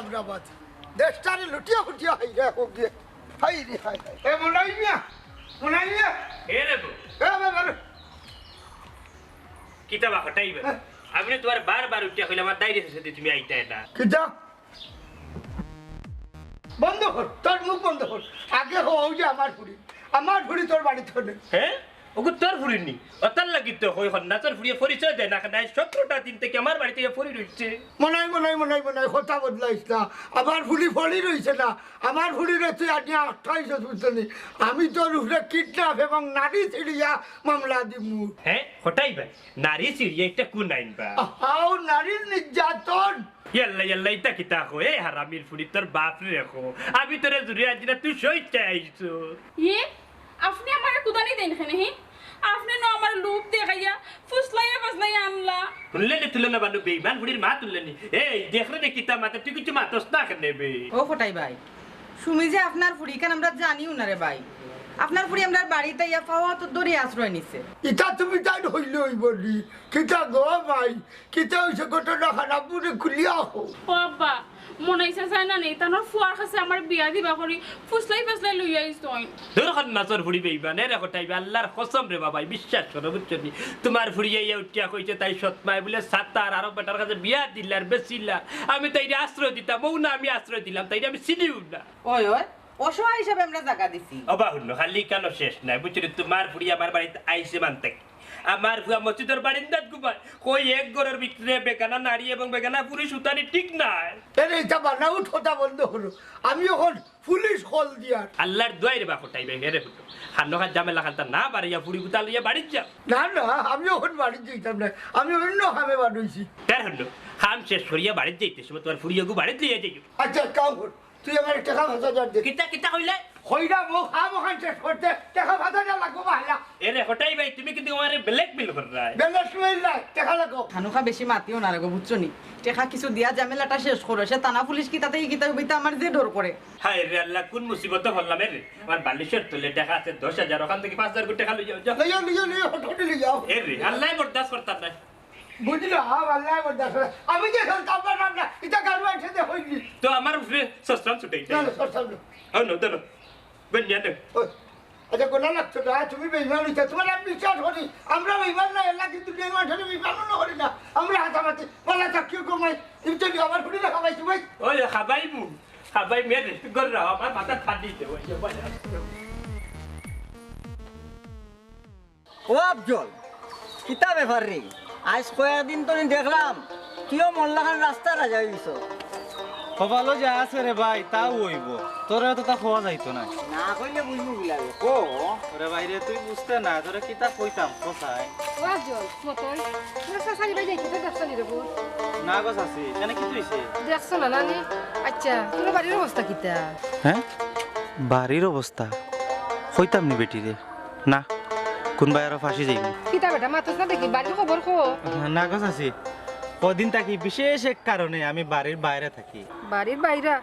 আমরাবাদ দেশটারে লুটিয়া ফুটিয়া high রে হোক গিয়ে হাই রে হাই এ মনাই মিয়া এ রে গো এ বাবা কিতাবা হটাইবে আমি তোমার বারবার উঠিয়া কইলাম আমার দাইরে সাথে তুমি আইতা এটা কিতা বন্ধ কর তোর মুখ বন্ধ কর আগে হও যে আমার ফুড়ি তোর বাড়িতে হবে হ্যাঁ ওগো তোর ফুড়িনি অতার লাগি তো হই হন না তোর ফুড়িয়ে পরিচয় দেয় না কারণ 17টা দিন থেকে আমার বাড়িতে ফুড়ি রইছে মনাই কথা বদলাইছ না আমার ফুড়ি ফড়ি রইছে না আমার ফুড়ি রইছে আজ 28 বুঝছনি আমি তোর উপরে কিডন্যাপ এবং নারী ছিড়িয়া মামলা দিমু হ্যাঁ হটাইবে নারী ছিড়িয়া একটা কোন আইন বা হাও নারী নির্যাতন ইয়াল্লা ইতা কিতা কো এ হারামির ফুড়ি তোর বাপ রে রাখো আমি তোরে জুরিয়া দিনা তুই সইতে আইছো ये আপনি আমারে কুদানি দেন খানে হে আপনি ন আমার লুপ দেখাইয়া ফুসলাইয়া আনলা তুললেনি তুলনা বানু বেঈমান ফুড়ির মা তুললেনি এই দেখরে নে কিতা মাতা তুই কিছু মাতস না কেনে বে ও ফটাই ভাই শুনি যে আপনার ফুড়ি কেন আমরা জানিও না রে ভাই আপনার ফুড়ি আমরা বাড়িতে ইয়া পাওয়া তো দড়ি আশ্রয় নিছে ইটা তুমি তাই হইলই বলি কিতা গো ভাই কিতা হইছে ঘটনা খারাপ পুরে খুলিয়া হো ও আব্বা মনাইছে যায় না নেই তানোর ফুয়ার কাছে আমার বিয়া দিবা করি ফুসলাই লইয়া আইছই দরখান নাচর ফুড়ি বেঈমান রে হটাইবে আল্লাহর কসম রে বাবা বিশ্বাস করো বুঝছনি তোমার ফুড়ি ইয়া উঠিয়া কইছে তাই সৎমাই বলে সাতার আর বেটার কাছে বিয়া দিলার বেশিলা আমি তাইরে আশ্রয় দিতাম ও না আমি আশ্রয় দিলাম তাইরে আমি চিনিও না ওই অসহায় হিসাবে আমরা জায়গা দিছি অবা হলো খালি কেন শেষ নাই বুঝছনি তোমার ফুড়ি আমার বাড়িতে আইছে মানতে আমার ফুয়া মসজিদের বারিন্দাত ঘুমায় কই এক ঘরের ভিতরে বেগানা নারী এবং বেগানা পুরুষ উতানি ঠিক নাই এর এটা বানাও ঠোঁটা বন্ধ হলো আমি এখন পুলিশ কল দিয়া আল্লাহর দোয়াই রে বা হটাইবে হেরে ফুটো হান্নখার ঝামেলা খালতা না বাড়িয়া ফুড়ি গুতা লইয়া বাড়ি যা না আমি এখন বাড়ি যাইতাম না আমি অন্য খামে বাড়াইছি তার হলো খাম শেষ করিয়া বাড়ি যাইতে সময় তোমার ফুড়িয়াগু বাড়ি লইয়া যাইও আচ্ছা কাম কর তুই আমার টাকা 5000 দে কিতা কইলে কইরা মো খাম ওখান শেষ করতে টাকা 5000 লাগবে বাহলা এরে হটাই ভাই তুমি কিন্তু আমারে ব্ল্যাকমেল কর রাই বেলাস মেইলা টাকা লাগো হানুকা বেশি মাতিও না রে গো বুঝছনি টাকা কিছু দিয়া ঝামেলাটা শেষ করো সে তানা পুলিশ কিতা হইতা আমার যে ডর করে হায় রে আল্লাহ কোন মুসিবত হল্লাম রে আমার বালিশের তলে টাকা আছে 10000 ওখান থেকে 5000 কোটি টাকা লইয়া যাও লইয়া হঠাৎ লইয়া এরে আল্লাহ বরদাস্ত করতাম না বুঝলো আল্লাহ বরদাস্ত আমি যে সরকার বানাম না এটা গাড়ি একসাথে হইনি তো আমার উপরে সস্তান ছুটাই না সরকার ও নো দেন বেনিয়া দে আচ্ছা কোনা লাগতো না তুমি বেইমান হইছো তোমার আমি বিশ্বাস করি আমরা বেইমান না এলা কিন্তু বেইমান হলে বেইমান না করি না আমরা হাতামাতি বলা চাকিও কমাই কিন্তু আমার ফুড়ি না খাবাইছি ভাই ওই খাবাই মেরে গররা আমার মাথা ঠান্ডি দে ওই ও আফজল কিতা ব্যাপার রে আজ কয়েকদিন তো দেখলাম তুইও মোল্লাখান রাস্তা রাজা হইছ কপালও যা আছে রে ভাই তাও হইব তোরা তো তা খাওয়া যাইতো না না কইলে বুঝবো বিলাবে ও রে বাইরে তুই বুঝতে না তোরা কিতা কইতাম কোথায় ওয়াজল মতই তোরা সাসানি বাই যাইতে দেখছনি রে বল না গো সাসি কেন কি হইছে দেখছ না নানি আচ্ছা তোর বাড়ির অবস্থা কিতা হ্যাঁ বাড়ির অবস্থা কইতাম নি বেটি রে না কোন বাইরে ফাঁসি যাইনি কিতা বেটা মাতস না দেখি বাড়ির খবর কো না গো সাসি কদিন থাকি বিশেষ এক কারণে আমি বাড়ির বাইরে থাকি বাড়ির বাইরা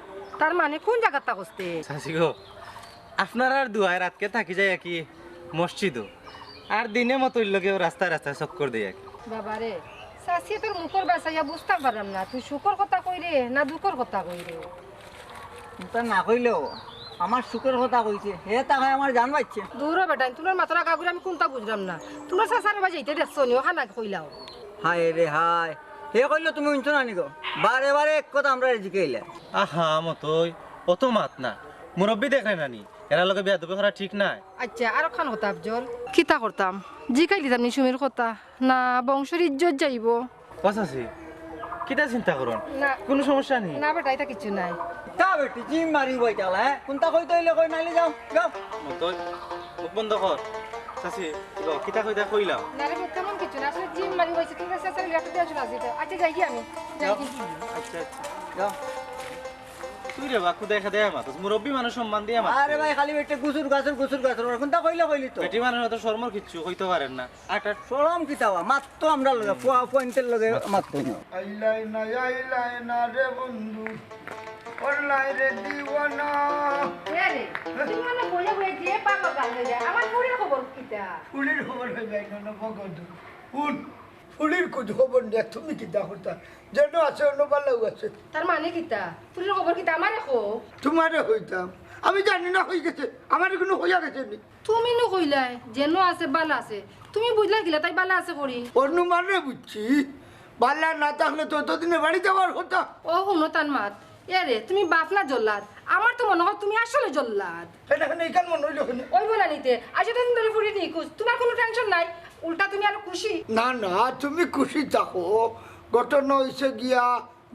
তার মানে কোন জায়গাটা কস্তে সাসি গো আপনার আর দুয়ায় রাতকে থাকি যায় কি মসজিদও আর দিনে মতো লগেও রাস্তায় চক্কর দেয় কি বাবারে সাসি তোর মুখর বাসাইয়া বুঝতে পারলাম না তুই সুখর কথা কই রে না দুঃখর কথা কই রে তা না কইলেও আমার সুখের কথা কইছে হে তাকায় আমার জান পাইছে দূর বেটা তোমার মাথার কাগুরে আমি কোনটা বুঝলাম না তোমার সাসারে বাই যাইতে দেখছনি ওখানে কইলাও হায় রে হায় হে কইলো তুমি উনছো না নিগো বারে বারে এক কথা আমরা জিকাইলে আহা মতই অত মাত না মুরব্বী দেখলে নানি এরা লগে বিয়া দুবে করা ঠিক নাই আচ্ছা আর খান হতা আফজল কিতা করতাম জিকাই দিতাম নি সুমির কথা না বংশের ইজ্জত যাইব কসাসি কিটা চিন্তা করুন না কোনো সমস্যা নেই না বেটা এটা কিছু নাই তা বেটি জিম মারি বইতালা হ্যাঁ কোনটা কইতে হইলে কই নাইলে যাও যাও মতই মুখ বন্ধ কর সাসি কিটা কইতা কইলাম না রে তেমন কিছু না আসলে জিম মারি হইছে তুমি সাসারে লেখা দিয়ে আসলে আসিতে আচ্ছা যাই কি আমি যাই কি আচ্ছা যাও তুই রে বাকু দেখা দেয়া মাত মুরব্বী মানুষ সম্মান দিয়া মাত আরে ভাই খালি বেটে গুসুর গাছর এখন তা কইলি তো বেটি মানুষ তো শর্মর কিচ্ছু কইতে পারেন না আটা সরম কি তাওয়া মাত্র আমরা লগে পয়েন্টের লগে মাত্র আইলাই না রে বন্ধু অনলাই রে দিওয়ানা ফুলির খবর হয়ে যায় না ভগত ফুলির কুਝ খবর নিয়ে তুমি কিতা করতা যেন আছে অন্য ভালো আছে তার মানে কিতা ফুলের খবর কিতা আমারে কো তোমারে হইতাম আমি জানি না হয়ে গেছে আমার কোনো হইয়া গেছে নি তুমি নো কইলাই যেন আছে বালা আছে তুমি বুঝলা গিলা তাই বালা আছে করি অনুমানে বুঝছি বালা না থাকলে তো ততদিনে বাড়ি যাওয়ার কথা ও হুনো তার মাত এরে তুমি বাপ না জল্লাদ আমার তো মনে হয় তুমি আসলে জল্লাদ এখানে এখান মনে হইল ওই বলা নিতে আজ তো ধরে ফুড়ি নিখোঁজ তোমার কোনো টেনশন নাই উল্টা তুমি আরো খুশি না না তুমি খুশি থাকো ঘটনা হয়েছে গিয়া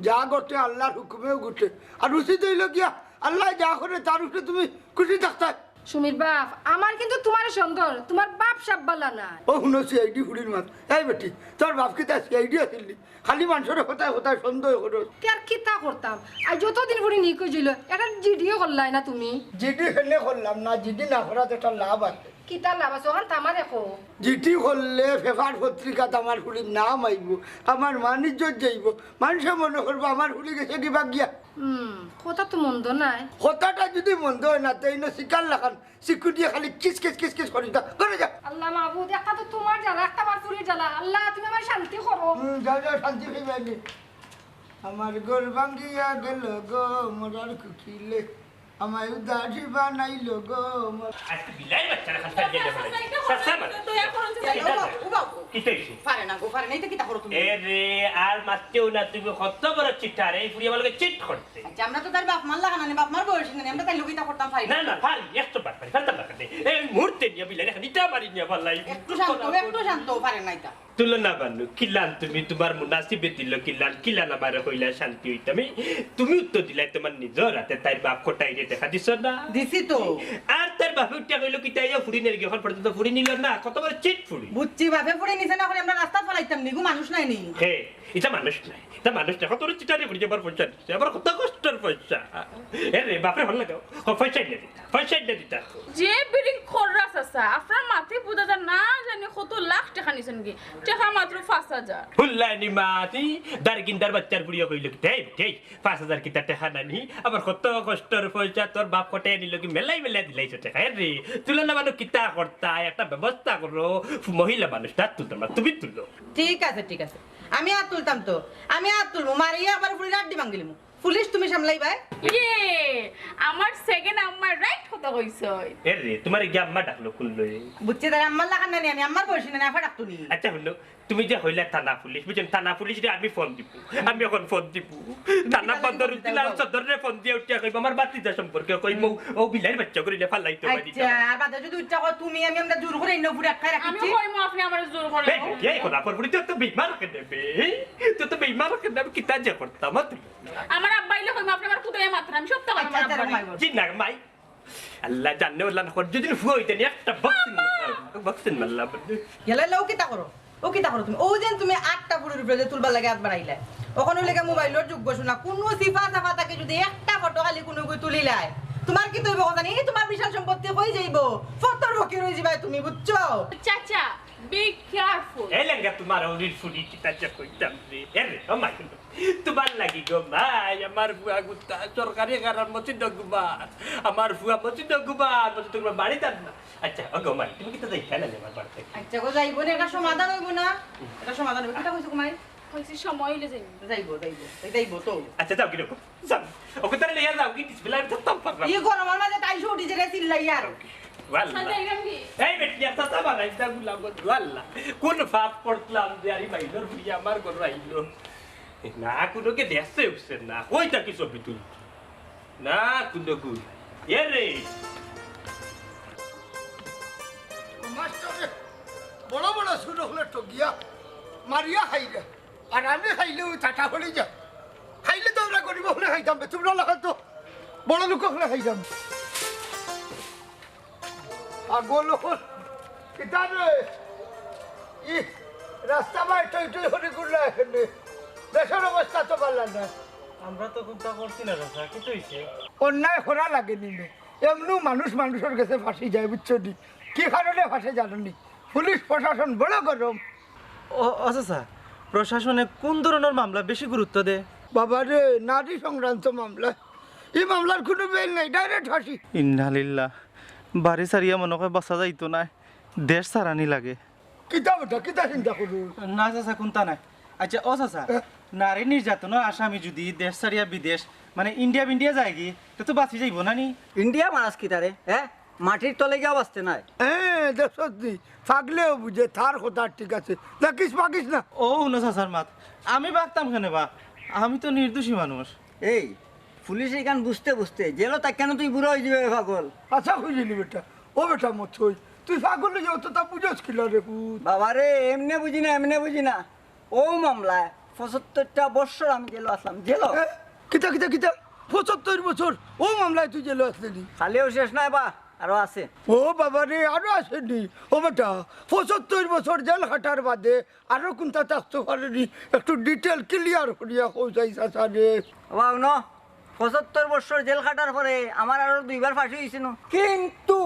যা ঘটে আল্লাহর হুকুমেও ঘটে আর উচিত হইল গিয়া আল্লাহ যা করে তার উপরে তুমি খুশি থাকতে সুমির বাপ আমার কিন্তু তোমার সন্দেহ তোমার বাপ সাপ বালা না ও শুনো সিআইডি ফুড়ির মাত এই বেটি তোর বাপকে তার সিআইডি আসিলি খালি মানুষের হতায় হতায় সন্দেহ করো আর কি তা করতাম আর যতদিন ফুড়ি নিখোঁজ হইল একটা জিডিও করলাই না তুমি জিডি হেলে করলাম না জিডি না করার একটা লাভ আছে কিতা লাভ আছে ওখান তামা দেখো জিডি করলে পেপার পত্রিকাত আমার ফুলির নাম আইব আমার বাণিজ্য যাইব মানুষে মনে করবো আমার ফুলি গেছে কিবা গিয়া কথা তো মন্দ নাই কথাটা যদি মন্দ হয় না তাই না শিকার লাগান শিকু দিয়ে খালি কিস কিস কিস কিস করি যা করে যা আল্লাহ মাহবুদ একটা তো তোমার জ্বালা একটা আমার ফুলির জ্বালা আল্লাহ তুমি আমার শান্তি করো যাও যাও শান্তি পাইবানি আমার গোর ভাঙ্গিয়া গেল গো মোরার কুকিলে আমায় উদাসী বানাইল গো আজকে বিলাই বাচ্চারা খালি দিয়ে দেবে সাসামা পারে না গো পারে নাই তো কিতা করো তুমি এরে আর মারতেও না তুমি কত বড় চিঠা রে ফুড়ি আমাকে চিট করতে আচ্ছা আমরা তো তার বাপ মার লাগানা বাপ মার বয়স নেই আমরা তাই লুকিতা করতাম পারি না না পারি একশো বার পারি ফালতা না কাটে এই মুহূর্তে নিয়ে বিলাই রেখে দিতে পারি নিয়ে পারলাই একটু শান্ত পারে নাই তা তুলনা বানু কিলান তুমি তোমার মুনাসিবে দিল কিলান আমার হইলা শান্তি হইতামি তুমি উত্তর দিলাই তোমার নিজের হাতে তাই বাপ কোটাই রে দেখা দিছ না দিছি তো আর তার বাপ উঠা কইলো কি তাই ফুড়ি নেই এখন পর্যন্ত ফুড়ি নিল না কত বড় চিট ফুড়ি বুঝছি বাপে পড়ে নিছে না করে আমরা রাস্তা ফলাইতাম নিগু মানুষ নাই নি হে এটা মানুষ নাই এটা মানুষ না কত চিটারে ফুড়ি আমার পয়সা দিচ্ছে আমার কত কষ্টের পয়সা এরে বাপরে ভালো লাগাও পয়সা দিয়ে দিতা যে বিডিং খররাস আছে আপনার মাথে বুঝা যা না জানি কত লাখ টাকা নিছেন কি টাকা মাত্র 5000 হুল্লানি মাতি দারগিন্দার বাচ্চার বুড়িয়া কইল কি দেই 5000 কিতা টাকা নানি আমার কত কষ্টের পয়সা তোর বাপ কোটে নিল কি মেলাই দিলাইছে টাকা রে তুলনা মানুষ কিতা করতা একটা ব্যবস্থা করো মহিলা মানুষটা তুলতো না তুমি তুলো ঠিক আছে আমি আর তুলতাম তো আমি আর তুলবো মারিয়া আবার ফুলি রাড্ডি ভাঙিলিমু পুলিশ তুমি সামলাইবা আমার সেকেন্ড আম্মার রাইট কথা কইছো এরে তোমার কি আম্মা ডাকলো কুললো বুঝছে তাই আম্মার লাগান নানি আমি আম্মার বয়সী নানি আফা ডাকতুনি আচ্ছা হলো তুমি যে হইলা থানা পুলিশ বুঝছেন থানা পুলিশ আমি ফোন দিব আমি এখন ফোন দিব থানা বন্দর দিলাম সদরে ফোন দিয়ে উঠিয়া কইব আমার বাতিজা সম্পর্কে কইব ও বিলাইর বাচ্চা করিলে ফালাইতে পারি আচ্ছা আর বাদে যদি উচ্চা কর তুমি আমি আমরা জোর করে ইন্ন পুরা খাই রাখছি আমি কইমু আপনি আমার জোর করে এই কোনা পর পুরি তো বেইমান কে দেবে তো বেইমান কে দেবে কিতা যে করতাম আমার আব্বাইলে কইমু আপনি আমার কুতায় মাত্র আমি সত্য কথা আমার আব্বাই জি না মাই আল্লাহ জানে ওলা না যদি ফুইতে নি একটা বক্সিন মাল্লা গেলে লও কিতা করো ও কিতা করো তুমি ও যেন তুমি 8টা পুরুর উপরে তুলবা লাগে হাত বাড়াইলে ওখানে লেগে মোবাইলের যুগ বসুনা কোনো সিফা সাফা থাকে যদি একটা ফটো খালি কোনো কই তুলিলাই তোমার কি তৈব কথা নেই তোমার বিশাল সম্পত্তি কই যাইবো ফটোর বকি রই যাবে তুমি বুঝছো চাচা বি কেয়ারফুল এই লেঙ্গা তোমার ওরির ফুডি কিতা যে কইতাম রে এরে ও মাই তোমার লাগি গো মাই আমার বুয়া গুতা সরকারি গারার মসজিদ দগুবা আমার বুয়া মসজিদ দগুবা মসজিদ তোমার বাড়ি দান না আচ্ছা ও গো মাই তুমি কিতা যাই খেলা আমার বাড়িতে আচ্ছা গো যাইবো না এটা সমাধান হইব না এটা সমাধান হইব কিতা কইছো কুমাই কইছি সময় হইলে যাইবো তো আচ্ছা যাও কি রকম যাও ওকে তাহলে লিয়া যাও কি ডিসপ্লে আমি তো পারলাম এই গরমের মাঝে তাইছো উঠি যে চিল্লাই আর এই বেটি একটা সাবা রাইতা গুলা গো আল্লাহ কোন ফাপ পড়লাম যে আরি মাইলর বুড়ি আমার ঘর রাইলো না কোনো কে দেখছে উঠছে না কইতা কি ছবি তুই না কোনো গুল এরে মাস্টারে বড় বড় শুরু হলে ঠকিয়া মারিয়া খাইলে আর আমি খাইলে ওই চাটা হলে যা খাইলে তো আমরা গরিব হলে খাইতাম তোমরা লাগান তো বড় লোক হলে খাইতাম আগল কিতাবে রাস্তা বাই টই টই হরে গুলা এখানে দেশের অবস্থা তো ভালো না আমরা তো কোনটা করছি না চাচা কি হইছে অন্যায় করা লাগে নিলে এমনি মানুষ মানুষের কাছে ফাঁসি যায় বুঝছো নি কি কারণে ফাঁসে জানো নি পুলিশ প্রশাসন বড় গরম ও চাচা প্রশাসনে কোন ধরনের মামলা বেশি গুরুত্ব দেয় বাবা রে নারী সংক্রান্ত মামলা এই মামলার কোনো বেল নেই ডাইরেক্ট ফাঁসি ইন্নালিল্লাহ বাড়ি সারিয়া মনে হয় বাঁচা যাইতো না দেশ সারানি লাগে কিতা বেটা কিতা চিন্তা করু না চাচা কোনটা নাই আচ্ছা ও চাচা নারী নির্যাতনের আসামি যদি দেশ সারিয়া বিদেশ মানে ইন্ডিয়া যায় কি তো বাঁচি যাইব না নি ইন্ডিয়া মারাস কি তারে হ্যাঁ মাটির তলে গিয়ে বাঁচতে নাই হ্যাঁ দেখি থাকলেও বুঝে তার কথা ঠিক আছে দেখিস পাকিস না ও উনো চাচার মাত আমি বাগতাম কেন বা আমি তো নির্দোষী মানুষ এই পুলিশ এখান বুঝতে বুঝতে জেলো তা কেন তুই বুড়ো হয়ে যাবে পাগল আচ্ছা বুঝিনি বেটা ও বেটা মত হই তুই পাগল যাও তো তা বুঝোস কিল রে পুত বাবা রে এমনি বুঝি না ও মামলায় ৭৫টা বছর আমি জেলো আসলাম জেলো কিতা কিতা কিতা ৭৫ বছর ও মামলায় তুই জেলে আসলি খালিও শেষ নাই বা আরো আছে ও বাবা রে আরো আসেনি ও বেটা ৭৫ বছর জেল খাটার বাদে আরো কোনটা থাকতে পারেনি একটু ডিটেল ক্লিয়ার করিয়া কইসাইছা সারে বাবা ন ৭৫ বছর জেল খাটার পরে আমার আরো 2বার ফাঁসি হয়েছিল কিন্তু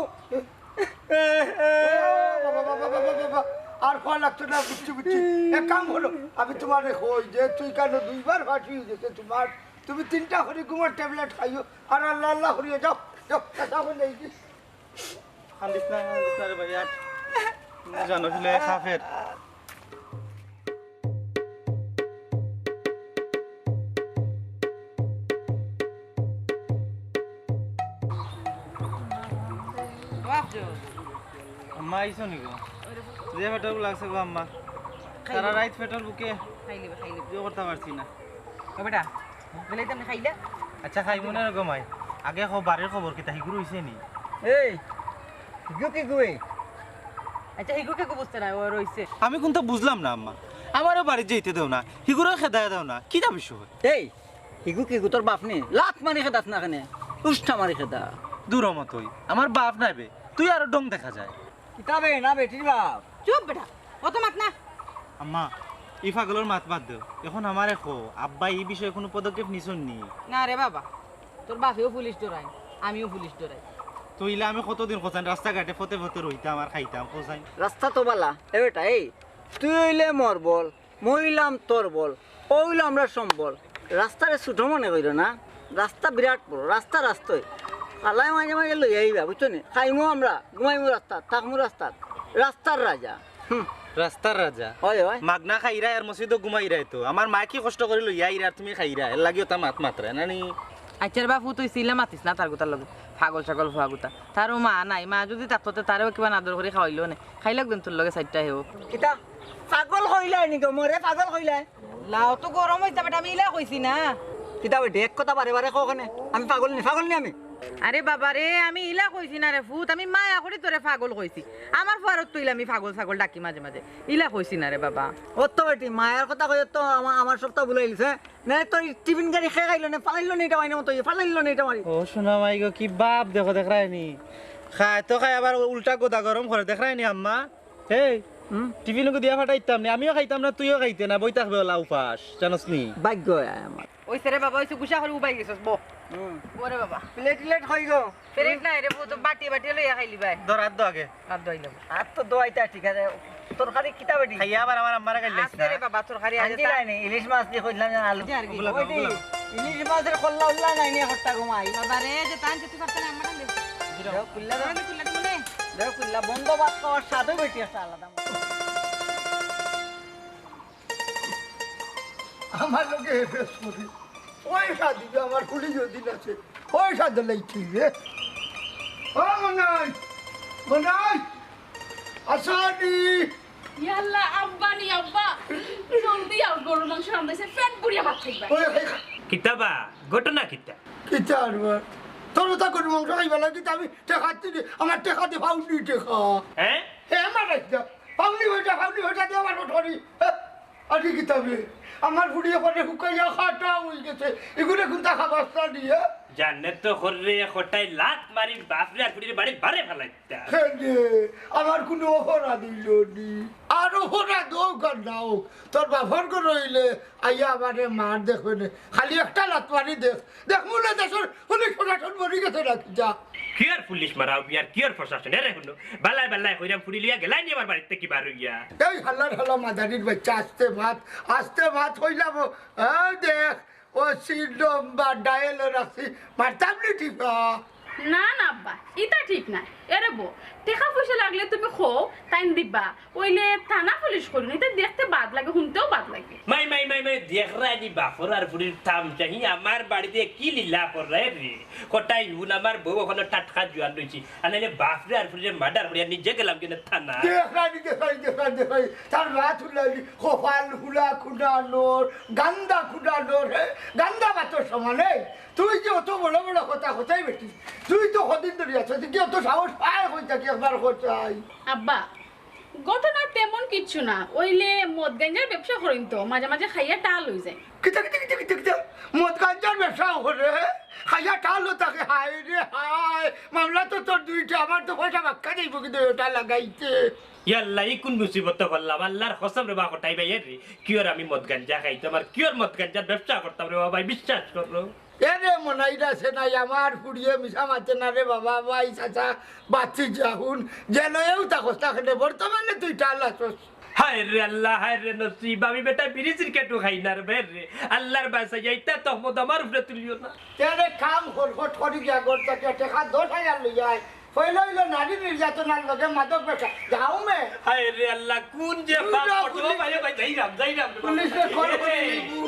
আর খাওয়া লাগতো না বুঝছি বুঝছি এক কাম হলো আমি তোমার হই যে তুই কেন 2বার ফাঁসি হয়ে গেছে তোমার তুমি 3টা করে ঘুমের ট্যাবলেট খাইও আর আল্লাহ আল্লাহ করিয়ে যাও যাও কথা বলে খালিস না রে ভাই আর জানো ফিলে কাফের আম্মা আইসো নি গো যে পেট্রোল লাগছে গো আম্মা সারা রাত পেট্রোল বুকে জো করতে পারছি না বেটা গেলে তুমি খাইলে আচ্ছা খাই মনে গো মাই আগে বাড়ির খবর কি তাই গুরু হইছে নি এই কি গুয়ে আচ্ছা হিগুকে কো বুঝতে না ও রইছে আমি কোনটা বুঝলাম না আম্মা আমারও বাড়ি যেতে দাও না হিগুরও খেদায় দাও না কি যাবিস এই হিগু তোর বাপ নে লাখ মারি খেদাস না কেনে উষ্ঠা মারি খেদা দূর মতই আমার বাপ নাইবে তুই আর ডং দেখা যায় কিতাবে না বেটির বাপ চুপ বেটা অত মাত না আম্মা ই পাগলের মাত বাদ দেও এখন আমার এখো আব্বা এই বিষয়ে কোনো পদক্ষেপ নিছন নি না রে বাবা তোর বাপেও পুলিশ ডরাই আমিও পুলিশ ডরাই তইলে আমি কতদিন কোথায় রাস্তাঘাটে ফতে ফতে রইতাম আর খাইতাম কোথায় রাস্তা তো বালা এ বেটা এই তুই হইলে মোর বল মহিলাম তোর বল ওইলে আমরা সম্বল রাস্তারে ছোট মনে কইল না রাস্তা বিরাট বড় রাস্তায় আলাই মাঝে মাঝে লই আইবা বুঝছো নি খাইমু আমরা ঘুমাইমু রাস্তা থাকমু রাস্তার রাজা রাস্তার রাজা হয় হয় মাগনা খাইরা আর মসজিদও ঘুমাইরা তো আমার মা কি কষ্ট করে লইয়া আইরা তুমি খাইরা এর লাগিও তা মাত মাত্রা নানি আচ্ছার বাপু তুই সিলে মাতিস না তার গোতার লগে পাগল ছাগল ফুয়া গোতা তারও মা নাই মা যদি থাকতো তারও কিবা আদর করে খাওয়াইলো নে খাইলাক দিন তোর লগে চারটা হেও কিতা পাগল কইলাই নিকো মরে পাগল কইলাই লাও তো গরম হইতা বেটা আমি ইলা কইছি না কিতা বেটে এক কথা বারে বারে কওখানে আমি পাগল নি আমি আরে বাবা রে আমি ইলা কইছি না রে ফুত আমি মায়া করে তোরে পাগল কইছি আমার ফারত তুইলা আমি পাগল ছাগল ডাকি মাঝে মাঝে ইলা কইছি না রে বাবা ও তো বেটি মায়ের কথা কই তো আমার সপ্তাহ ভুলাইলিছে না তোর টিফিন গাড়ি খেয়ে খাইলো না ফালাইলো না এটা মাইনে মতো ফালাইলো না এটা মারি ও শোনা মাই গো কি বাপ দেখো দেখায়নি খায় তো খায় আবার উল্টা গোদা গরম করে দেখায়নি আম্মা এই টিফিনকে দিয়া ফাটাইতাম না আমিও খাইতাম না তুইও খাইতে না বই থাকবে ওলা উপাস জানোস নি ভাগ্য আমার ওইছে রে বাবা ওইছে গুছা করে উবাই গেছস বো ওরে বাবা প্লেট খাই গো ফেরেক নাই রে ফুত বাটি লইয়া খাইলি ভাই ধরাত দো আগে আর দইলাম আর তো দোয়াইতা ঠিক আছে তরকারি কিতা বেটি খাইয়া আবার আমার আম্মারা গাইলাইছ আস্তে রে বাবা তোর খারি আজ নাই নি ইলিশ মাছ দিয়ে কইলাম না আলু ওইটি ইলিশ মাছের কল্লা উল্লা নাই নি হট্টা ঘুমাই বাবা রে যে তান যেতে পারছ না আমরা দে দেও কুল্লা তুমি দেও কুল্লা বন্দোবস্ত আর সাথে বেটি আছে আলাদা আমার লোকে হেফেস করি পয়সা দিবে আমার পুলিশ দিন আছে পয়সা দিলেই ঠিক রে ও মনাই আসানি ইয়াল্লা আব্বা নি আব্বা জলদি আও গরুর মাংস রান্নাইছে পেট পুরিয়া ভাত খাইবা কিতাবা ঘটনা কিতা কিতা আর তোর তা করে মাংস খাইবা লাগি আমি টেকাচ্ছি আমার টেকা দিয়ে ফাউনি টেকা হ্যাঁ হ্যাঁ মারাই ফাউনি হইটা দিয়ে আমার ধরি আরে কিতাবে আমার ফুড়িয়ে পরে হুকাইয়া খাটা হয়ে গেছে এগুলো কিন্তু খাবার দিয়ে জানে তো হরে কোটাই লাত মারি বাপরে আর ফুটির বাড়ি বারে ফেলাইতা আমার কোনো অপরাধ হইল নি আর অপরাধ হোক আর না হোক তোর বাপর করে রইলে আইয়া আমারে মার দেখবে না খালি একটা লাত মারি দেখ মনে দেশের পুলিশ প্রশাসন মরি গেছে রাখি যা কিয়ার পুলিশ মারাও বিয়ার কিয়ার প্রশাসন এরে হুনো বালাই বালাই কইরাম ফুটি লিয়া গেলাই নি আমার বাড়িতে কি বার হইয়া এই হাল্লা মাদারির বাচ্চা আস্তে ভাত হইলাম দেখ ও সিডম বা ডায়েল রাখছি মারতাম নি ঠিক না না আব্বা এটা ঠিক না এরে বো টাকা পয়সা লাগলে তুমি খো টাইম দিবা ওইলে থানা পুলিশ করুন এটা দেখতে বাদ লাগে শুনতেও বাদ লাগে মাই দেখ রানি বাপর আর ফুটির থাম চাহি আমার বাড়িতে কি লীলা করে রে কোটাই হুন আমার বউ ওখানে টাটকা জুয়ান রইছি আনাইলে বাপরে আর ফুটির মার্ডার করিয়া নিজে গেলাম কিনা থানা দেখাই তার রাত হুলালি কপাল হুলা খুঁড়ানোর গান্দা খুঁড়ানোর গান্দা বাতর সমানে তুই যে অত বড় বড় কথা কোথায় বেটি তুই তো হদিন ধরে আছো তুই কি অত সাহস পায় হয়ে থাকি একবার কোথায় আব্বা ঘটনা তেমন কিচ্ছু না ওইলে মদ গাঞ্জার ব্যবসা করেন তো মাঝে মাঝে খাইয়া টাল হয়ে যায় কিতা মদ গাঞ্জার ব্যবসা করে খাইয়া টালো তাকে হায় রে হায় মামলা তো তোর দুইটা আমার তো পয়সা বাক্কা যাইব কিন্তু ওটা লাগাইছে ইয়াল্লা এই কোন মুসিবত করলাম আল্লাহর কসম রে বা কোটাই ভাই রে কিওর আমি মদ গাঞ্জা খাইতাম আর কিওর মদ গাঞ্জার ব্যবসা করতাম রে বাবা বিশ্বাস করো এরে মনাইরা সে নাই আমার ফুড়িয়ে মিশা মাতে না রে বাবা ভাই চাচা বাচ্চি যাহুন জেলেও থাকস তাকে বর্তমানে তুই টাল আসস হায় রে আল্লাহ হায় রে নসিব আমি বেটা বিরিজির কেটু খাই না রে রে আল্লাহর বাসা যাইতা তহমদ আমার উপরে তুলিও না তেরে কাম করবো ঠরি গিয়া করতে টেকা 10,000 লই যায় পয়লা হইলো নারী নির্যাতনার লগে মাদক বেচা যাও মে হায় রে আল্লাহ কোন যে পাপ করছো ভাই ভাই যাইরাম পুলিশে কল করে নিবু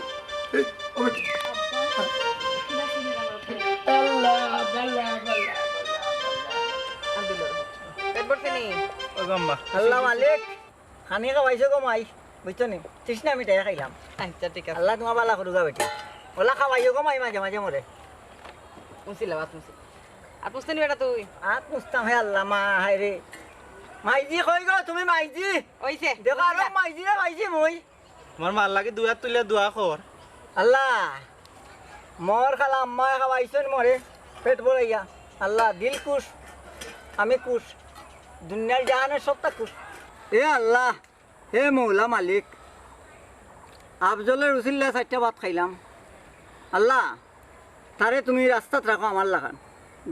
আল্লাহ আল্লাহ আল্লাহ মালিক খানি খাওয়াইছো গো মাই বুঝছো নি তৃষ্ণা আমি টাকা খাইলাম আচ্ছা ঠিক আছে আল্লাহ তোমার বালা করুগা বেটি ওলা খাওয়াইছো গো মাই মাঝে মাঝে মরে মুছিলা বাত মুছি আর পুছতে নি বেটা তুই আর পুছতাম হে আল্লাহ মা হায় রে মাইজি কই গো তুমি মাইজি ওইছে দেখো আর মাইজি রে মাইজি মই আমার মার লাগে দুয়া তুলে দোয়া কর আল্লাহ মোর খালা আম্মা খাওয়াইছো মরে পেট ভরাইয়া আল্লাহ দিল খুশ আমি খুশ দুনিয়ার জাহানের সবটা খুশ এ আল্লাহ হে মৌলা মালিক আফজলের উসিল্লা 4টা ভাত খাইলাম আল্লাহ তারে তুমি রাস্তাত রাখো আমার লাগান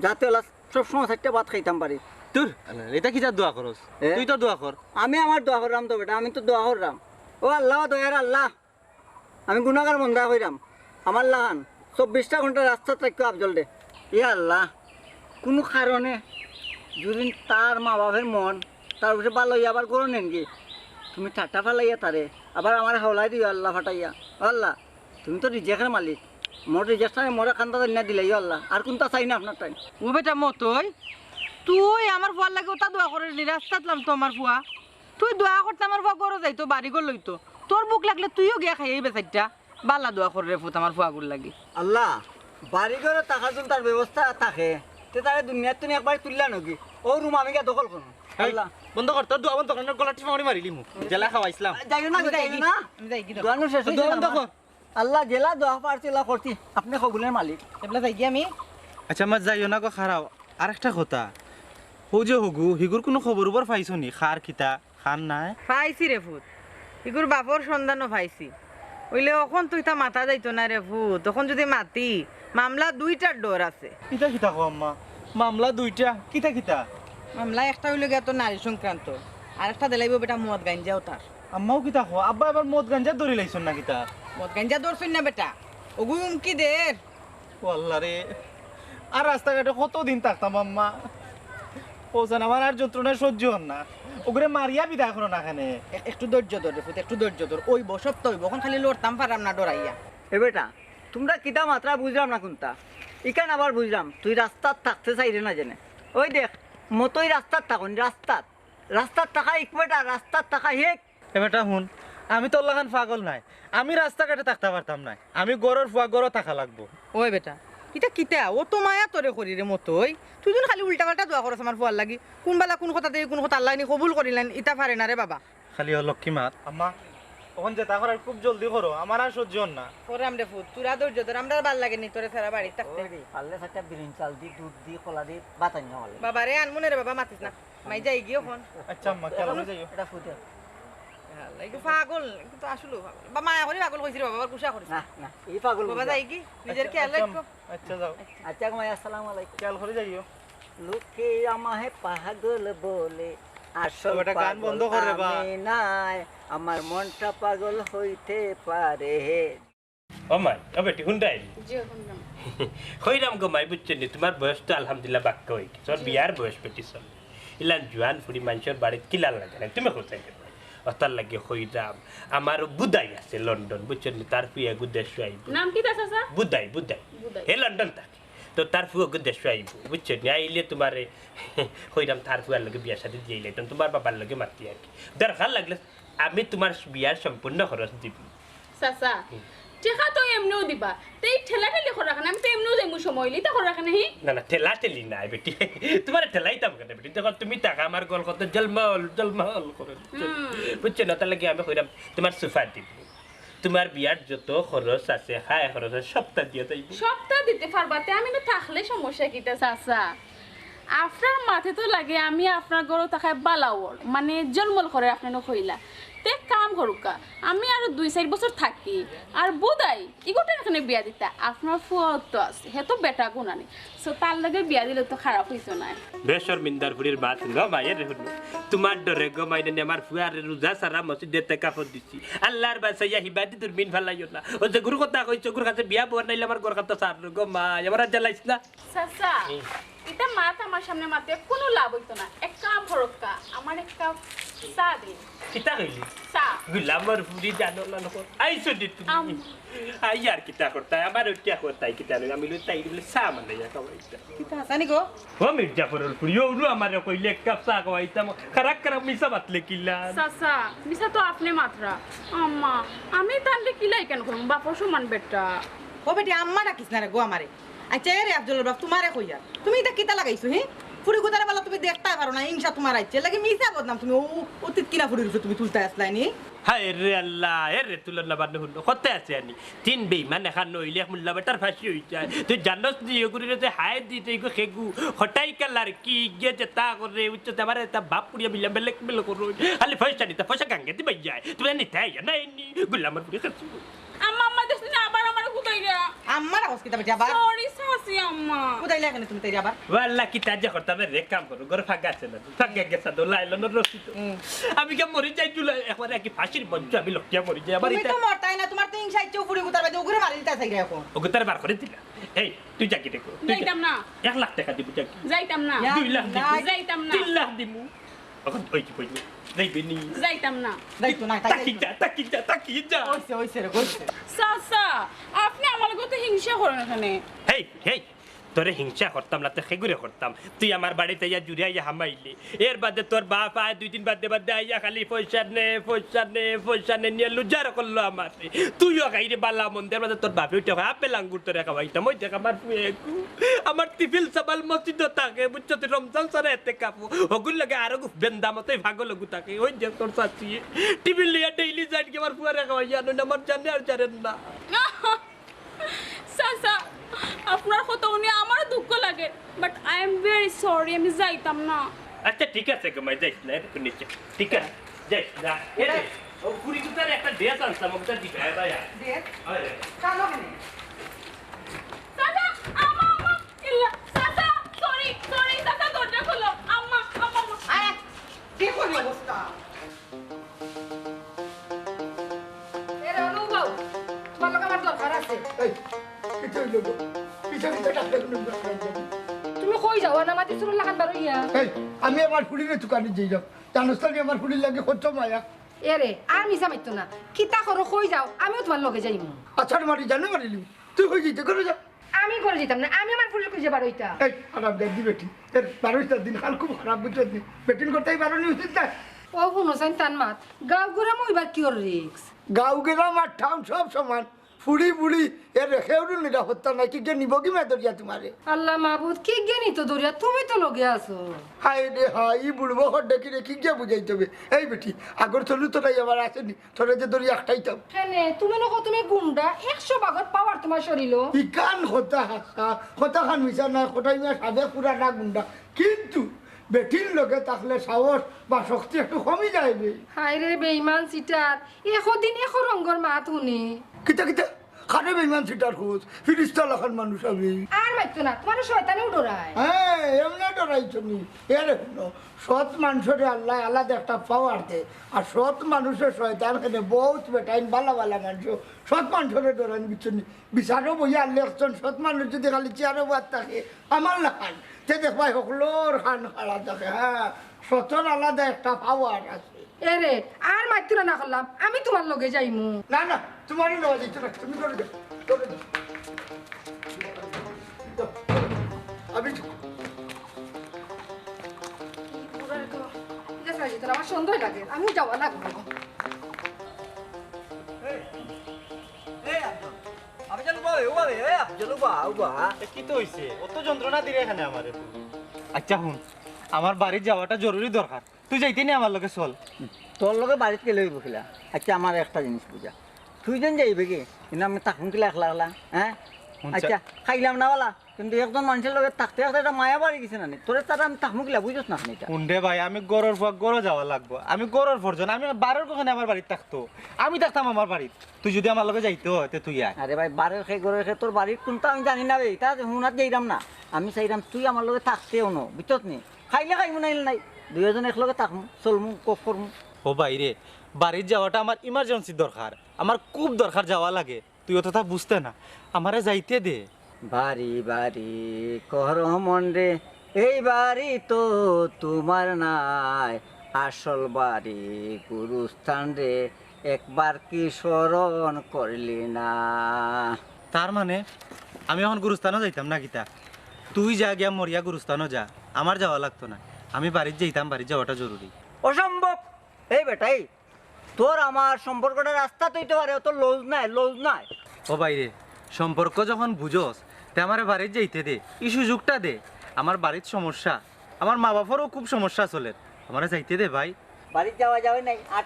যাতে ওলা সবসময় 4টা ভাত খাইতাম পারি তোর এটা কি যা দোয়া করস তুই তো দোয়া কর আমি আমার দোয়া করলাম তো বেটা আমি তো দোয়া করলাম ও আল্লাহ দয়ার আল্লাহ আমি গুণাগার মন্দা কইরাম আমার লাগান 24টা ঘন্টা রাস্তাত রাখো আফজল দে এ আল্লাহ কোনো কারণে যদি তার মা বাপের মন তার উপরে ভালো আবার করো নেন কি তুমি ঠাট্টা ফালাইয়া তারে আবার আমার হাওলাই দিও আল্লাহ ফাটাইয়া আল্লাহ তুমি তো রিজেকের মালিক মোর রিজেকটা মোরে খান্দা না দিলাই আল্লাহ আর কোনটা চাই না আপনার টাইম ও বেটা মতই তুই আমার ফুয়ার লাগে ওটা দোয়া করে রাস্তাতলাম তো আমার ফুয়া তুই দোয়া করতে আমার ফুয়া গরো যাইতো বাড়ি গর লইতো তোর বুক লাগলে তুইও গিয়া খাইয়াই বেচাইটা বাল্লা দোয়া করে রে ফুত আমার ফুয়াগুর লাগি আল্লাহ বাড়ি ঘরে টাকার জন্য তার ব্যবস্থা থাকে তে তারে দুনিয়ার তুমি একবার তুললা নাকি ও রুম আমি গিয়া দখল করুন আল্লাহ বন্ধ কর তোর দোয়া বন্ধ কর গলা টিপা মারিলি মু জেলা খাওয়াইছিলাম যাইও না যাইও না আমি যাই কি দোয়ানো শেষ হইছে বন্ধ কর আল্লাহ জেলা দোয়া পারছিলা করছি আপনি কবুলের মালিক এবলা যাই গিয়া আমি আচ্ছা আমার যাইও না গো খারাও আর একটা কথা ও যে হগু হিগুর কোনো খবর উপর পাইছো নি খার খিতা খান নাই পাইছি রে ফুত ইগুর বাপর সন্ধানও পাইছি ওইলে এখন তুই তা মাথা যাইতো না রে ফুত তখন যদি মাতি মামলা 2টার ডর আছে কিতা কিতা কো আম্মা মামলা 2টা কিতা কিতা মামলা একটা হইলে গিয়া তো নারী সংক্রান্ত আর একটা দিলাইব বেটা মদ গাঞ্জাও তার আম্মাও কিতা কো আব্বা এবার মদ গাঞ্জা ধরে লাইছন না কিতা মদ গাঞ্জা ধরছই না বেটা ওগু কি দের ও আল্লাহ রে আর রাস্তাঘাটে কতদিন থাকতাম আম্মা পৌঁছান আমার আর যন্ত্রণা সহ্য হন না ওগুলো মারিয়া বিদায় করো না এখানে একটু ধৈর্য ধর রে ফুত একটু ধৈর্য ধর ওই বসব তো ওখন খালি লড়তাম পারাম না ডরাইয়া এ বেটা তোমরা কিতা মাত্রা বুঝলাম না কোনটা ইকান আবার বুঝলাম তুই রাস্তাত থাকতে চাইরে না জেনে ওই দেখ মতোই রাস্তাত থাকুন রাস্তাত থাকা এক বেটা রাস্তাত থাকা হেক এ বেটা শুন আমি তোর লাগান পাগল নাই আমি রাস্তাঘাটে থাকতে পারতাম না আমি গরর ফুয়া গরো থাকা লাগবো ওই বেটা এটা কিতা ও তো মায়া তোরে করি রে মতোই তুই যখন খালি উল্টা পাল্টা দোয়া করছ আমার ফুয়ার লাগি কোনবেলা কোন কথা দিয়ে কোন কথা আল্লাহ নি কবুল করিলেন ইটা পারে না রে বাবা খালি ও লক্ষ্মী মাত আম্মা তখন যেটা করার খুব জলদি করো আমার আর সহ্য হন না করাম রে ফুট তোরা ধৈর্য ধর আমরা ভাল লাগে নি তোরে সারা বাড়ি থাকতে ওরে পারলে একটা বিরিন চাল দি দুধ দি কলা দি বাতান খাওয়ালে বাবা রে আনমনে রে বাবা মাতিস না মাই যাই গিয়ে ফোন আচ্ছা আম্মা খেয়াল করে যাইও এটা ফুটে একটু পাগল কিন্তু আসলে পাগল বা মায়া করে পাগল কইছিস বাবা কুশা করিস না না এই পাগল বাবা যাই কি নিজের খেয়াল রাখো আচ্ছা যাও আচ্ছা মাই আসসালামু আলাইকুম খেয়াল করে যাইও লোকে আমাহে পাগল বলে আসল ওটা গান বন্ধ করে বা আমি নাই আমার মনটা পাগল হইতে পারে ও মাই ও বেটি হুন্ডাই জি শুনলাম হইরাম গো মাই বুঝছেন তোমার বয়স তো আলহামদুলিল্লাহ বাক্য হই তোর বিয়ার বয়স বেটি চল ইলান জোয়ান ফুড়ি মানুষের বাড়িত কিলাল লাগে না তুমি কোথায় অতার লাগে হইরাম আমার বুদাই আছে লন্ডন বুঝছেন তার ফুয়া গুদেশ আইব নাম কি দাস আছে বুদাই বুদাই হে লন্ডন থাকে তো তার ফুয়া গুদেশ আইব বুঝছেন আইলে তোমার হইরাম তার ফুয়ার লগে বিয়ার সাথে দিয়ে লাইতাম তোমার বাবার লগে মাতি আর কি দরকার লাগলে আমি তোমার বিয়ার সম্পূর্ণ খরচ দিব চাচা টেকা তো এমনিও দিবা তেই ঠেলা ঠেলি করে রাখেন আমি তো এমনিও যাইমু সময় লিতা করে রাখেন হি না না ঠেলা ঠেলি না বেটি তোমার ঠেলাইতাম কেন বেটি দেখো তুমি টাকা আমার গল কত জলমল জলমল করে বুঝছো না তাহলে কি আমি কইরাম তোমার সোফা দিব তোমার বিয়ার যত খরচ আছে হায় খরচ আছে সপ্তাহ দিয়ে যাইব সপ্তাহ দিতে পারবাতে আমি তো থাকলে সমস্যা কিটা চাচা আপনার মাথে তো লাগে আমি আপনার গরু তাকায় বালাওর মানে জন্মল করে আপনার কইলা তে কাম করুকা আমি আর 2-4 বছর থাকি আর বোধাই ইগোটা এখানে বিয়া দিতা আপনার ফুয়া তো আছে হে তো বেটা গুণানি সো তার লাগে বিয়া দিলে তো খারাপ হইতো না বেশর মিন্দার ফুরির বাত গো মায়ের হুন তোমার ডরে গো মাইনে আমার ফুয়ার রোজা সারা মসজিদে তাকাফত দিছি আল্লাহর বাসাইয়া হিবাদি দুরবিন ফালাইও না ও যে গুরু কথা কইছো গুরু কাছে বিয়া বর নাইলে আমার গর কথা সার গো মা আমার জ্বালাইছ না চাচা এটা মাত আমার সামনে মাতে কোনো লাভ হইতো না এক কাম করুকা আমার এক কাপ চা দিন কিতা কইলি চা গুলামর ফুরি জানো না নকো আইছো দি তুমি আই আর কিতা করতা আমার উঠিয়া করতাই কিতা আমি লই তাই বলে সা মানে ইয়া কইতা কিতা আসানি গো ও মির্জাফরের ফুরি ও আমার কইলে এক কাপ চা কইতাম খারাপ খারাপ মিছা বাতলে কিলা চাচা মিছা তো আপনি মাত্রা আম্মা আমি তাহলে কিলাই কেন করব বাপর সমান বেটা ও বেটি আম্মা ডাকিস না রে গো আমারে আচ্ছা রে আব্দুল বাপ তোমারে কইয়া তুমি এটা কিতা লাগাইছো হি ফুরি গুদারে বালা তুমি দেখতে পারো না হিংসা তোমার আইছে লাগি মিছা বদনাম তুমি ও অতীত কিনা ফুরি রইছো তুমি তুলতে আসলাইনি হায় রে আল্লাহ রে তুলন না বান্ন হলো কত আছে আনি তিন বেইমান এখন নইলে মুল্লা বেটার ফাঁসি হই যায় তুই জানোস নি এগুলি রে হায় দিতে গো খেগু হটাই কালার কি গিয়ে যে তা করে উচ্চ তোমার তা বাপ পুরিয়া বিলা বেলেক বেলে করো খালি পয়সা নিতে পয়সা গাঙ্গে দিবে যায় তুই নিতে আই না এনি গুলামার পুরি খাচ্ছি আম্মা আম্মা দেখছিস না আবার আমার কুতাইরা আম্মা রাখস কিতা বেটি আবার সরি সাসি আম্মা কুদাইলা কেন তুমি তাই আবার ওয়াল্লাহ কি তাজা করতাম রে কাম করো ঘর ফাঁকা আছে না ফাঁকা গেছে দোলাইলো না রসিত আমি কে মরি যাই জুলাই একবার কি ফাঁসির মঞ্চ আমি লকিয়া মরি যাই আবার তুমি এটা তো মরতাই না তোমার তো হিংসা ইচ্ছে ফুরি গুদার বাদে ওগুরে মারি দিতা চাই রে এখন ওকে তার বার করে দিলা এই তুই যাকি দেখো যাইতাম না 1 লাখ টাকা দিব যাকি যাইতাম না 2 লাখ দিব যাইতাম না 3 লাখ দিমু এখন ওই কি কইনি যাইবে নি যাইতাম না যাইতো না তাকি যা ওইছে রে কইছে সাসা আপনি আমার কত হিংসা করেন এখানে হেই হেই তোরে হিংসা করতাম না তো খেগুরে করতাম তুই আমার বাড়িতে ইয়া জুড়ে আইয়া হামাইলি এর বাদে তোর বাপ আয় 2 দিন বাদে আইয়া খালি পয়সা নে নিয়ে লুজার করলো আমার তুইও খাইরে বালা মন্দির বাদে তোর বাপে উঠে আপেল আঙ্গুর তোরে খাওয়াইতাম ওই দেখ আমার আমার টিফিল সাবাল মসজিদ থাকে বুঝছো তুই রমজান সরে এতে কাপু ওগুলো লাগে আরো বেন্দা মতোই ভাগো লগু থাকে ওই যে তোর চাচি টিফিল লিয়া ডেইলি যাই কি আমার ফুয়ারে খাওয়াইয়া আমার জানে আর জানেন না সাসা আপনার কথা উনি আমার দুঃখ লাগে but I am very sorry আমি যাইতাম না আচ্ছা ঠিক আছে গো মাই যাইস না একটু নিচে ঠিক আছে যাইস না এরে ও পুরি কুতারে একটা ড্রেস আনসাম ওটা দিবে ভাইয়া দে আরে কালো কেন সাসা আম্মা ইল্লা সাসা সরি সাসা দরজা খোলো আম্মা আয় কি কোন অবস্থা এরে অনুভব তোমার আমার দরকার আছে এই কিছু হইলো গো কিছু টাকা তুমি কই যাও না মাটি সুর লাগান বারো ইয়া এই আমি আমার ফুলির দোকানে যাই যাও জানোস তো আমার ফুলির লাগে কত মায়া এরে আর মিছা মাইতো না কিতা করো কই যাও আমিও তোমার লগে যাইমু আচ্ছা মারি জানো মারিলি তুই কই যেতে করে যা আমি করে যেতাম না আমি আমার ফুলের খুঁজে বারো ইটা এই খারাপ দেখবি বেটি এর 12টা দিন কাল খুব খারাপ বুঝছো বেটিন করতেই পারোনি উচিত না ও শুনো চাইন টান মাত গাঁও ঘুরা মইবার কিওর রিক্স গাঁও গেলাম আর টাউন সব সমান ফুড়ি বুড়ি এ রেখেও নিরাপত্তা নাই কি গে নিব কি মে দরিয়া তোমারে আল্লাহ মাহবুদ কি জ্ঞানী তো দরিয়া তুমি তো লগে আছো হাই রে হাই ই বুড়বো ঘর ডেকে রে কি গে বুঝাইতে হবে এই বেটি আগর চলু তো নাই আবার আসেনি তোরে যে দরিয়া একটাইতাম কেনে তুমি নকো তুমি গুন্ডা 100 ভাগত পাওয়ার তোমার শরীর ই কান হতা হাসা হতা খান মিশা না কোটাই মিয়া সাদে পুরা না গুন্ডা কিন্তু বেটির লগে থাকলে সাহস বা শক্তি একটু কমই যাইবে হায় রে বেঈমান সিটার দিন এখো রঙ্গর মাত শুনি কিতা কিতা খানে বেমান সিটার খোঁজ ফিরিস্তা লাখান মানুষ আমি আর মাইতো না তোমার শয়তানেও ডরায় হ্যাঁ এমনি ডরাইছো নি এর শুনো সৎ মানুষের আল্লাহ আলাদা একটা পাওয়ার দে আর সৎ মানুষের শয়তান খেলে বহুত বেটাইন বালা বালা মানুষ সৎ মানুষের ডরান কিছু নি বিচারও বইয়া আনলে একজন সৎ মানুষ যদি খালি চেয়ারও বাদ থাকে আমার লাখান তে দেখবাই সকলোর খান খাড়া থাকে হ্যাঁ সতর আলাদা একটা পাওয়ার আছে এরে আর মাইতো না করলাম আমি তোমার লগে যাইমু না না তোমারই নেওয়া যাইতো না তুমি করে দে করে দে আমি আমার সন্দেহ লাগে আমি যাওয়া লাগবো কি তো হইছে অত যন্ত্রণা দিলে এখানে আমারে আচ্ছা শুন আমার বাড়ি যাওয়াটা জরুরি দরকার তুই যাইতে নি আমার লগে চল তোর লগে বাড়িতে গেলে হইব খিলা আচ্ছা আমার একটা জিনিস বুঝা তুই যেন যাইবে কি কিন্তু আমি তাকুন কিলা একলা একলা হ্যাঁ আচ্ছা খাইলাম না বলা কিন্তু একজন মানুষের লগে থাকতে থাকতে একটা মায়া বাড়ি গেছে না তোর তারা আমি তাকমু কিলা বুঝছ না এটা উন্ডে ভাই আমি গরর পর গরো যাওয়া লাগবো আমি গরর পরজন আমি বারোর কখনো আমার বাড়িতে থাকতো আমি থাকতাম আমার বাড়িতে তুই যদি আমার লগে যাইতো তে তুই আয় আরে ভাই বারের খেয়ে গরের খেয়ে তোর বাড়ির কোনটা আমি জানি না ভাই তা হুনার যাইরাম না আমি চাইরাম তুই আমার লগে থাকতেও নো বুঝছত নি খাইলে খাইমু নাইলে নাই দুইজন একলগে থাকমু চলমু কফ করমু ও বাইরে বাড়ির যাওয়াটা আমার ইমার্জেন্সি দরকার আমার খুব দরকার যাওয়া লাগে তুই অতটা বুঝতে না আমারে যাইতে দে বাড়ি বাড়ি কর মন রে এই বাড়ি তো তোমার নাই আসল বাড়ি গুরুস্থান রে একবার কি স্মরণ করলি না তার মানে আমি এখন গুরুস্থানও যাইতাম না গীতা তুই যা গিয়া মরিয়া গুরুস্থানও যা আমার যাওয়া লাগতো না আমি বাড়িতে যাইতাম বাড়িতে যাওয়াটা জরুরি অসম্ভব এই বেটাই তোর আমার সম্পর্কটা রাস্তা তৈতে পারে তোর লজ নাই ও বাইরে সম্পর্ক যখন বুঝোস তে আমার বাড়িতে যাইতে দে এই সুযোগটা দে আমার বাড়ির সমস্যা আমার মা বাবারও খুব সমস্যা চলে আমার যাইতে দে ভাই বাড়িতে যাওয়া যাবে নাই আর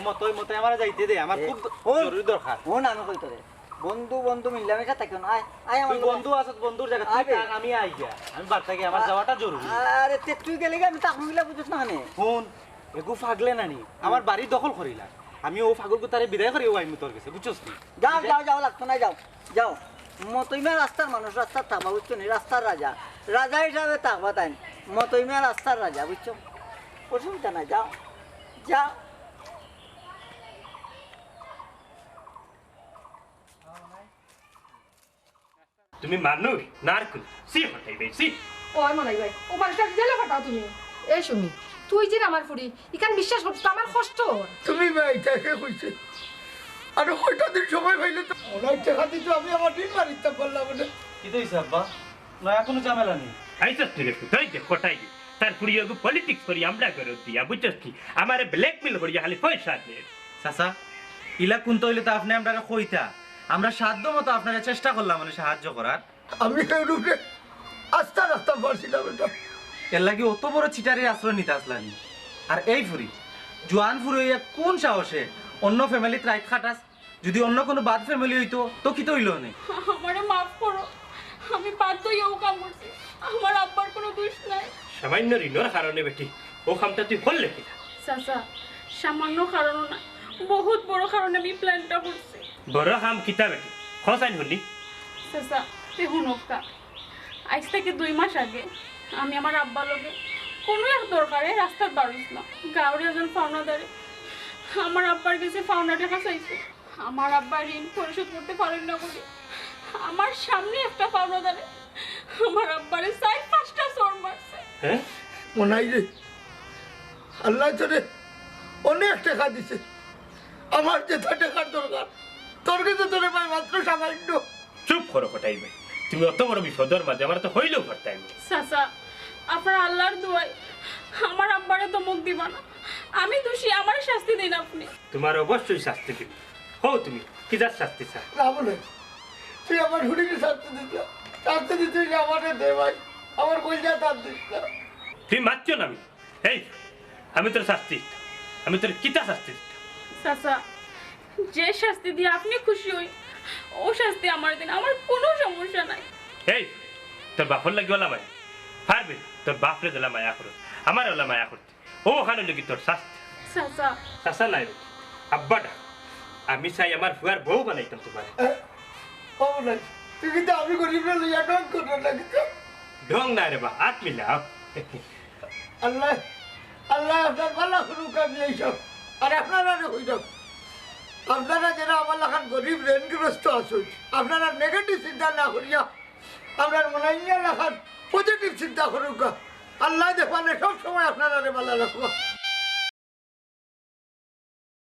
মতই আমার যাইতে দে আমার খুব জরুরি দরকার ও না আমি কইতো রে বন্ধু বন্ধু মিলামিশা থাকিও না আয় আমার তুই বন্ধু আছিস বন্ধুর জায়গা তুই থাক, আমি আই গিয়া আমি বাড়তে গিয়ে আমার যাওয়াটা জরুরি আরে তে তুই গেলে আমি তাকমু গিলা বুঝছ না নে ফোন এগু ফাগলে নানি আমার বাড়ি দখল করিলা আমি ও ফাগলকে তারে বিদায় করি ও আমি তোর কাছে বুঝছস নি যাও যাও যাও লাগতো না যাও যাও মতইমা রাস্তার মানুষ রাস্তার থাকবা বুঝছো নি রাস্তার রাজা রাজা হিসাবে থাকবা তাই মতইমা রাস্তার রাজা বুঝছো অসুবিধা নাই যাও যাও তুমি মানুষ নারকুল সি হটাই বেশি ওই মনাই ভাই ও মানুষটা জেলে ফাটাও তুমি এই শুনি তুই যে আমার ফুড়ি ইখান বিশ্বাস করছিস আমার কষ্ট তুমি ভাইটাকে কইছে আর কয়টা দিন সময় পাইলে তো অনেক টাকা দিত আমি আমার দিন বাড়িতে বললাম না কি দইছ আব্বা নয়া কোনো ঝামেলা নেই আইসা তুই কোথায় যে কোটাই তার পুরিয়াগু পলিটিক্স করি আমরা করে দিয়া বুঝছস কি আমারে ব্ল্যাকমেল করি খালি পয়সা দে চাচা ইলা কোন তইলে তো আপনি আমরা কইতা আমরা সাধ্য মতো আপনারা চেষ্টা করলাম মানে সাহায্য করার আমি এই রূপে আস্তা রাস্তা পারছিলাম এটা এর লাগি অত বড় চিটারের আশ্রয় নিতে আসলানি আর এই ফুরি জোয়ান ফুরি হইয়া কোন সাহসে অন্য ফ্যামিলিতে রাইট খাটাস যদি অন্য কোনো বাদ ফ্যামিলি হইতো তো কি তো হইলো নেই আমারে মাফ করো আমি বাধ্য হয়ে ও কাম করছি আমার আব্বার কোনো দোষ নাই সামান্য ঋণের কারণে বেটি ও কামটা তুই করলে কিনা চাচা সামান্য কারণ না বহুত বড় কারণে আমি প্ল্যানটা করছি বড় কাম কিতা বেটি খসাইন হলি চাচা তুই হুনকা আজ থেকে 2 মাস আগে আমি আমার আব্বার লগে কোনো এক দরকারে রাস্তার বাড়িছিলাম গাঁওয়ের একজন ফাউনাদারে আমার আব্বার কাছে ফাউনা টাকা চাইছে আমার আব্বা ঋণ পরিশোধ করতে পারেন না বলে আমার সামনে একটা ফাউনাদারে আমার আব্বারে 4-5টা চোর মারছে হ্যাঁ মনাই রে আল্লাহ তোরে অনেক টাকা দিছে আমার যে টাকার দরকার তোর কাছে তোরে ভাই মাত্র সামান্য চুপ করো কোটাই ভাই তুমি অত বড় বিপদের মাঝে আমার তো হইলেও পারতাম চাচা আপনার আল্লাহর দোয়াই আমার আব্বারে তো মুখ দিবা না আমি দোষী আমার শাস্তি দিন আপনি তোমার অবশ্যই শাস্তি দিবি হো তুমি কি যার শাস্তি চা না বলে তুই আমার হুড়িকে শাস্তি দিতে আমারে দে ভাই আমার কইজা তার দিস না তুই মারছো না এই আমি তোর শাস্তি আমি তোর কিতা শাস্তি চাচা যে শাস্তি দিয়ে আপনি খুশি হই ও শাস্তি আমার দিন আমার কোনো সমস্যা নাই এই তোর বাপর লাগি ওলা মায়া পারবে তোর বাপরে দিলা মায়া করো আমার ওলা মায়া করতে ও ওখানে লাগি তোর শাস্তি চাচা চাচা নাই রে আব্বাটা আমি চাই আমার ফুয়ার বউ বানাইতাম তোমার ও না তুই কিন্তু আমি গরিব না লইয়া ডং করে লাগিস ঢং না রে বা হাত মিলাও আল্লাহ আল্লাহ আপনার ভালো করুক আমি এইসব আর আপনারা হয়ে যাও আপনারা যারা আমার লাখান গরিব ঋণগ্রস্ত আসুন আপনারা নেগেটিভ চিন্তা না করিয়া আপনার মনে লাখান পজিটিভ চিন্তা করুক আল্লাহ দেখানে সব সময় আপনারা ভালো রাখবো